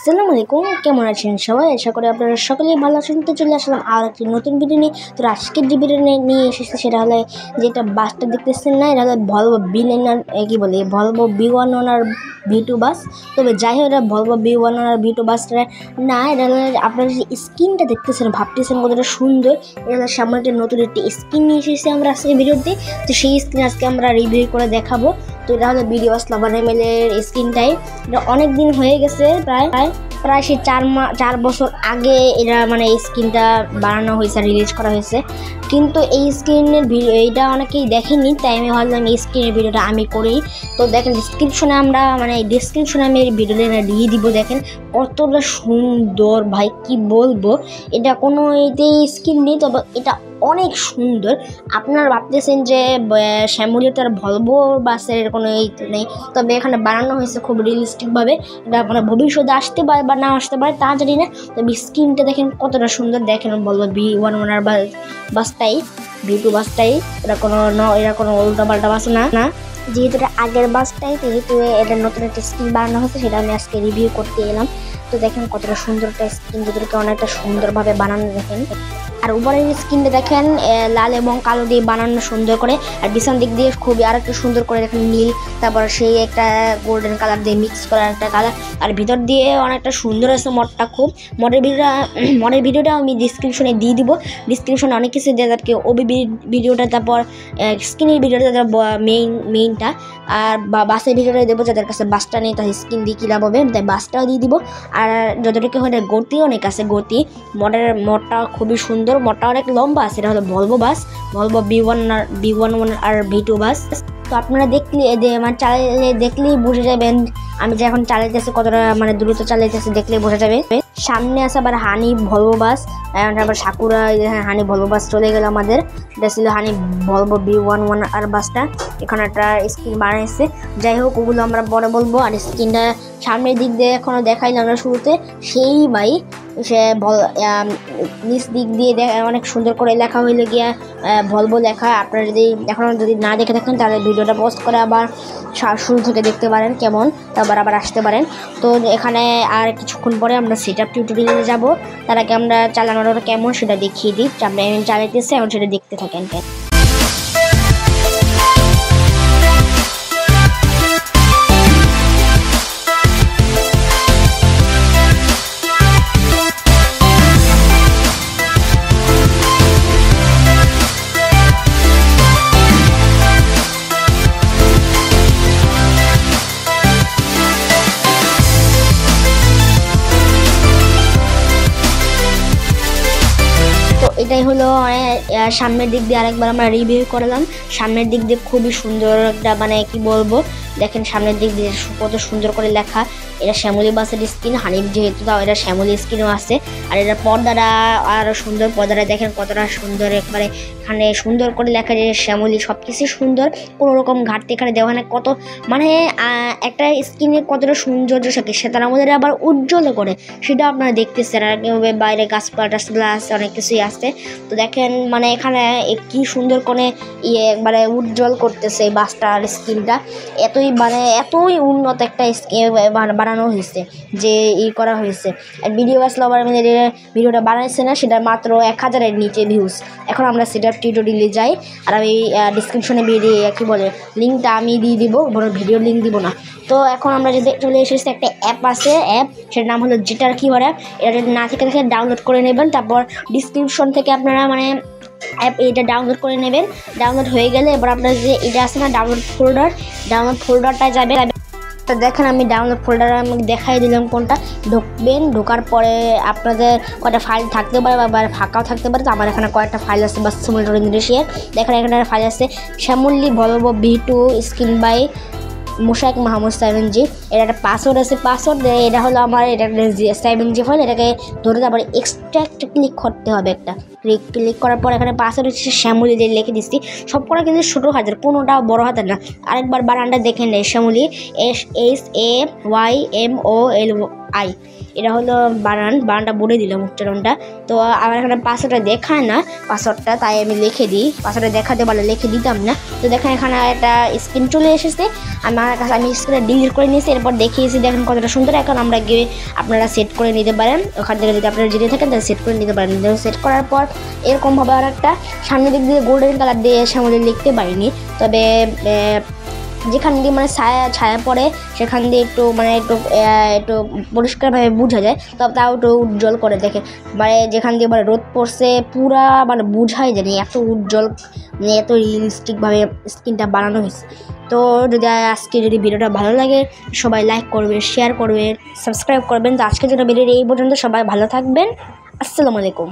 আসসালামু আলাইকুম, কেমন আছেন সবাই? আশা করি আপনারা সকলেই ভালো আছেন। তো চলে আসলাম আর একটি নতুন ভিডিও নিয়ে। তো আজকের যে ভিডিও নিয়ে এসেছে সেটা হলো যেটা বাসটা দেখতেছেন না, এটা হলো ভলভো ভলভো B1 V2 বাস। তবে যাই হোক, এটা ভলভো B1 V2 বাসটা না, এটা হলো আপনারা যে স্ক্রিনটা দেখতেছেন ভাবতেছেন কতটা সুন্দর। এটা হলো সামনে একটা নতুন একটি স্ক্রিন নিয়ে এসেছি আমরা আজকে ভিডিওতে। তো সেই স্ক্রিন আজকে আমরা রিভিউ করে দেখাবো। তো এটা হলো ভিডিও লাভার এমএলের স্ক্রিনটাই। এটা অনেক দিন হয়ে গেছে, প্রায় সেই 4 বছর আগে এটা এই স্ক্রিনটা বানানো হয়েছে, রিলিজ করা হয়েছে। কিন্তু এই স্ক্রিনের ভিডিও এইটা অনেকেই দেখেনি, তাই আমি ভাবলাম এই স্ক্রিনের ভিডিওটা আমি করি। তো দেখেন ডিসক্রিপশনে আমি এই ভিডিওটা দিয়ে দিব। দেখেন কতটা সুন্দর, ভাই কি বলবো। এটা কোনো এতে স্ক্রিন নেই, তবে এটা অনেক সুন্দর। আপনারা ভাবতেছেন যে শ্যামলী তার ভলভো বাসের কোনো এই নেই, তবে এখানে বানানো হয়েছে খুব রিয়েলিস্টিকভাবে। এটা ভবিষ্যতে আসতে পারে বা না আসতে পারে তা জানি না, তবে স্ক্রিনটা দেখেন কতটা সুন্দর। দেখেন বলবো B1 বাসটাই V2 বাসটাই, এটা কোনো উল্টাপাল্টা বাস না। যেহেতু এটা আগের বাসটাই, যেহেতু এটা নতুন একটা স্ক্রিন বানানো হয়েছে, সেটা আমি আজকে রিভিউ করতে এলাম। তো দেখেন কতটা সুন্দর একটা স্ক্রিন, যেটাকে অনেকটা সুন্দরভাবে বানানো। দেখেন আর উপরের স্ক্রিনটা দেখেন লাল এবং কালো দিয়ে বানানো সুন্দর করে, আর পিছন দিক দিয়ে খুবই আর একটু সুন্দর করে দেখেন নীল, তারপর সেই একটা গোল্ডেন কালার দিয়ে মিক্স করা একটা কালার, আর ভিতর দিয়ে অনেকটা সুন্দর আছে মডটা। খুব মডের ভিডিওটা আমি ডিসক্রিপশনে দিয়ে দিব। ডিসক্রিপশনে অনেক কিছু দেওয়া যাবে, ওবি ভিডিওটা, তারপর স্ক্রিনের ভিডিওটা মেইনটা, আর বাসের ভিডিওটা দেবো। যাদের কাছে বাসটা নেই তাই স্ক্রিন দিয়ে কী লাভ হবে, তাই বাসটাও দিয়ে দিব। আর যতটুকু হয় গতি অনেক আছে, মডটা খুবই সুন্দর, মডটা অনেক লম্বা আছে। এটা হলো ভলভো বাস, ভলভো B1 আর V2 বাস। তো আপনারা চালাইলে দেখলেই বুঝে যাবেন আমি যে এখন চালাইতেছি কতটা দ্রুত চালাইতেছি, দেখলেই বোঝা যাবে। সামনে আছে আবার হানি ভলভো বাস, আবার সাকুরা হানি ভলভো বাস চলে গেল আমাদের। এটা ছিল হানি ভলভো B1 আর বাসটা। এখানে একটা স্ক্রিন বানাইছে, যাই হোক ওগুলো আমরা পরে বলবো। আর স্ক্রিনটা সামনের দিক দিয়ে এখনো দেখাইলাম না শুরুতে, সেই ভাই সে নিচ দিক দিয়ে অনেক সুন্দর করে লেখা হইলে গিয়া ভলভো লেখা। আপনারা যদি না দেখে থাকেন তাহলে ভিডিওটা পোস্ট করে আবার শুরু থেকে দেখতে পারেন কেমন, তারপর আবার আসতে পারেন। তো এখানে আর কিছুক্ষণ পরে আমরা সেটআপ টিউটোরিয়ালে যাব। তার আগে আমরা চালানোটা কেমন সেটা দেখিয়ে দিই। আপনি চালাইতেছে এখন সেটা দেখতে থাকেন। এটাই হলো সামনের দিক দিয়ে আরেকবার আমরা রিভিউ করলাম। সামনের দিক দিয়ে খুবই সুন্দর একটা কি বলবো, দেখেন সামনের দিক দিয়ে কত সুন্দর করে লেখা। এটা শ্যামলী বাসের স্ক্রিন, হানিফ যেহেতু তাও এটা শ্যামলী স্ক্রিনও আছে। আর এটা পর্দাটা আরও সুন্দর, পর্দাটা দেখেন কতটা সুন্দর, একবারে এখানে সুন্দর করে লেখা যে শ্যামলী, সব কিছু সুন্দর, কোনো রকম ঘাটতি এখানে দেওয়া না। কত একটা স্ক্রিনে কতটা সৌন্দর্য থাকে, সে তার আমাদের আবার উজ্জ্বল করে, সেটা আপনারা দেখতেছেন। আর বাইরে গাছপালা আছে, অনেক কিছুই আছে। তো দেখেন এখানে কি সুন্দর করে একবারে উজ্জ্বল করতেছে এই বাসটার স্ক্রিনটা। এতই উন্নত একটা বানানো হয়েছে যে করা হয়েছে। আর ভিডিও লাভার ভিডিওটা বানাইছে না, সেটা মাত্র 1000-এর নিচে ভিউজ। এখন আমরা সেটআপ টিউটোরিয়ালে যাই, আর আমি ডিসক্রিপশনে লিঙ্কটা আমি দিয়ে দিব, ভিডিওর লিঙ্ক দিব না। তো এখন আমরা যদি চলে এসেছি, একটা অ্যাপ আছে, সেটার নাম হলো জিটার কিওয়ার্ড অ্যাপ। এটা যদি না থেকে ডাউনলোড করে নেবেন, তারপর ডিসক্রিপশন থেকে আপনারা অ্যাপ এটা ডাউনলোড করে নেবেন। ডাউনলোড হয়ে গেলে এবার আপনার যে এটা আছে না ডাউনলোড ফোল্ডারটায় যাবে। তো দেখেন আমি ডাউনলোড ফোল্ডারে আমি দেখাই দিলাম কোনটা। ঢোকার পরে আপনাদের কয়টা ফাইল থাকতে পারে বা ফাঁকাও থাকতে পারে। তো আমার এখানে কয়েকটা ফাইল আছে, বা সিমুলেটর ইন্ডোনেশিয়ার। দেখেন এখানে ফাইল আছে Shyamoli Volvo B2 screen by Moshak Mahmud 7G। এটা একটা পাসওয়ার্ড আছে, পাসওয়ার্ড এটা হলো আমার এটা 7G ফাইল। এটাকে ধরে তারপরে এক্সট্রাক্ট ক্লিক করতে হবে, একটা ক্লিক করার পর এখানে পাসওয়ার্ড হচ্ছে শ্যামলী দিয়ে লিখে দিচ্ছি। সবকটা কিন্তু ছোটো হাতের, কোনোটা বড় হাতের না। আরেকবার বানানটা দেখেন, শ্যামলী SHAMOLY। এটা হলো বানানটা বলে দিলাম উচ্চারণটা। তো আমার এখানে পাসওয়ার্ডটা দেখায় না পাসওয়ার্ডটা, তাই আমি লিখে দিই। পাসওয়ার্ডটা দেখাতে পারলে লিখে দিতাম না। তো দেখেন এখানে একটা স্ক্রিন চলে এসেছে আমার কাছে, আমি স্ক্রিনটা ডিলিট করে নিয়েছি। এরপর দেখিয়েছি দেখেন কতটা সুন্দর। এখন আমরা গিয়ে আপনারা সেট করে নিতে পারেন, ওখান থেকে যদি আপনারা জেনে থাকেন তাহলে সেট করে নিতে পারেন। সেট করার পর এরকমভাবে আর একটা সামনের দিক দিয়ে গোল্ডেন কালার দিয়ে সামনে লিখতে পারিনি, তবে যেখান দিয়ে মানে ছায়া পড়ে সেখান দিয়ে একটু পরিষ্কারভাবে বোঝা যায়, তবে তাও একটু উজ্জ্বল করে দেখে। মানে যেখান দিয়ে মানে রোদ পড়ছে পুরা মানে বোঝাই জানি এত উজ্জ্বল, মানে এত রিয়েলিস্টিকভাবে স্ক্রিনটা বানানো হয়েছে। তো আজকে যদি ভিডিওটা ভালো লাগে সবাই লাইক করবেন, শেয়ার করবেন, সাবস্ক্রাইব করবেন। তো আজকের জন্য ভিডিওটা এই পর্যন্ত, সবাই ভালো থাকবেন। আসসালামু আলাইকুম।